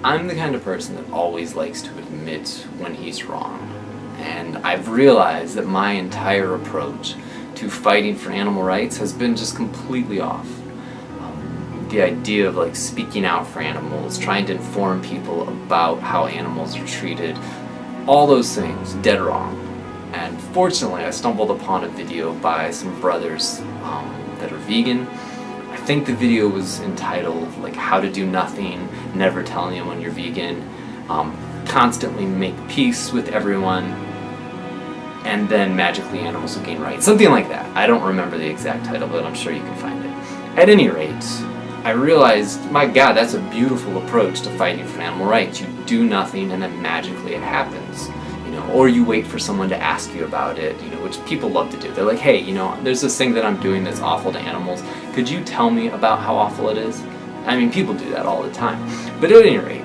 I'm the kind of person that always likes to admit when he's wrong. And I've realized that my entire approach to fighting for animal rights has been just completely off. The idea of like speaking out for animals, trying to inform people about how animals are treated, all those things, dead wrong. And fortunately, I stumbled upon a video by some brothers that are vegan. I think the video was entitled like How to Do Nothing, Never Tell Anyone You're Vegan, Constantly Make Peace with Everyone, and then Magically Animals Will Gain Rights. Something like that. I don't remember the exact title, but I'm sure you can find it. At any rate, I realized, my God, that's a beautiful approach to fighting for animal rights. You do nothing and then magically it happens. Or you wait for someone to ask you about it, which people love to do. They're like, hey, there's this thing that I'm doing that's awful to animals. Could you tell me about how awful it is? I mean, people do that all the time. But at any rate,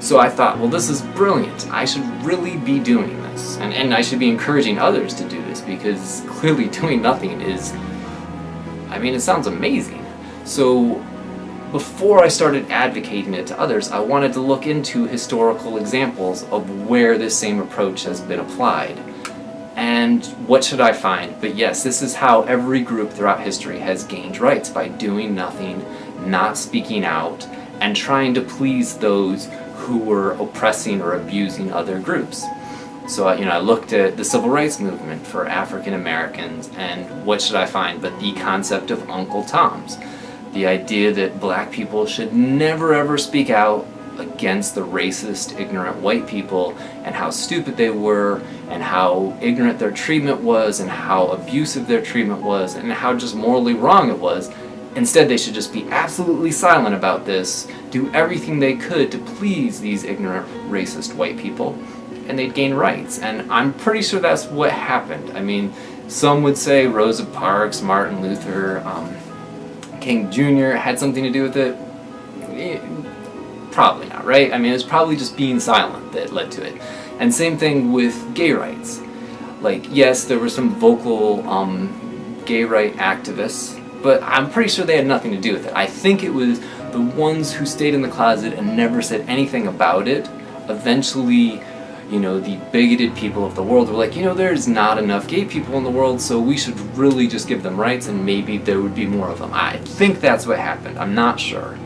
so I thought, well, this is brilliant. I should really be doing this. And I should be encouraging others to do this, because clearly doing nothing is, it sounds amazing. So before I started advocating it to others, I wanted to look into historical examples of where this same approach has been applied. And what should I find? But yes, this is how every group throughout history has gained rights, by doing nothing, not speaking out, and trying to please those who were oppressing or abusing other groups. So I looked at the civil rights movement for African Americans, and what should I find but the concept of Uncle Toms. The idea that black people should never ever speak out against the racist, ignorant white people, and how stupid they were, and how ignorant their treatment was, and how abusive their treatment was, and how just morally wrong it was. Instead, they should just be absolutely silent about this, do everything they could to please these ignorant, racist white people, and they'd gain rights. And I'm pretty sure that's what happened. Some would say Rosa Parks, Martin Luther, King Jr. had something to do with it. Probably not, right? It's probably just being silent that led to it. And same thing with gay rights. Like, yes, there were some vocal gay right activists, but I'm pretty sure they had nothing to do with it. I think it was the ones who stayed in the closet and never said anything about it. Eventually, the bigoted people of the world were like, there's not enough gay people in the world, so we should really just give them rights and maybe there would be more of them. I think that's what happened. I'm not sure.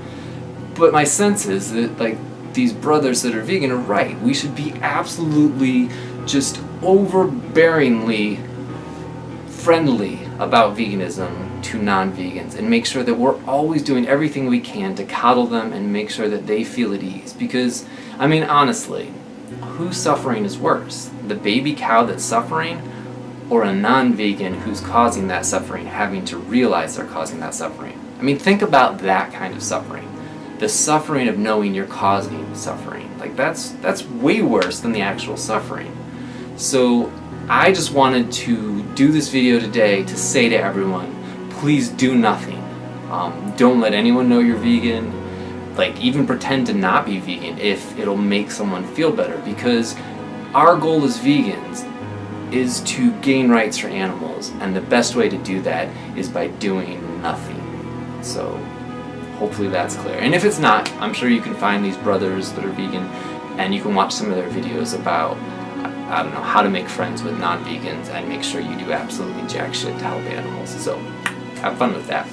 But my sense is that, these brothers that are vegan are right. We should be absolutely just overbearingly friendly about veganism to non-vegans and make sure that we're always doing everything we can to coddle them and make sure that they feel at ease. Because, honestly, whose suffering is worse? The baby cow that's suffering, or a non-vegan who's causing that suffering, having to realize they're causing that suffering? Think about that kind of suffering. The suffering of knowing you're causing suffering. That's way worse than the actual suffering. So I just wanted to do this video today to say to everyone, please do nothing. Don't let anyone know you're vegan. Even pretend to not be vegan if it'll make someone feel better, because our goal as vegans is to gain rights for animals, and the best way to do that is by doing nothing. So hopefully that's clear. And if it's not, I'm sure you can find these brothers that are vegan and you can watch some of their videos about, how to make friends with non-vegans and make sure you do absolutely jack shit to help animals. So have fun with that.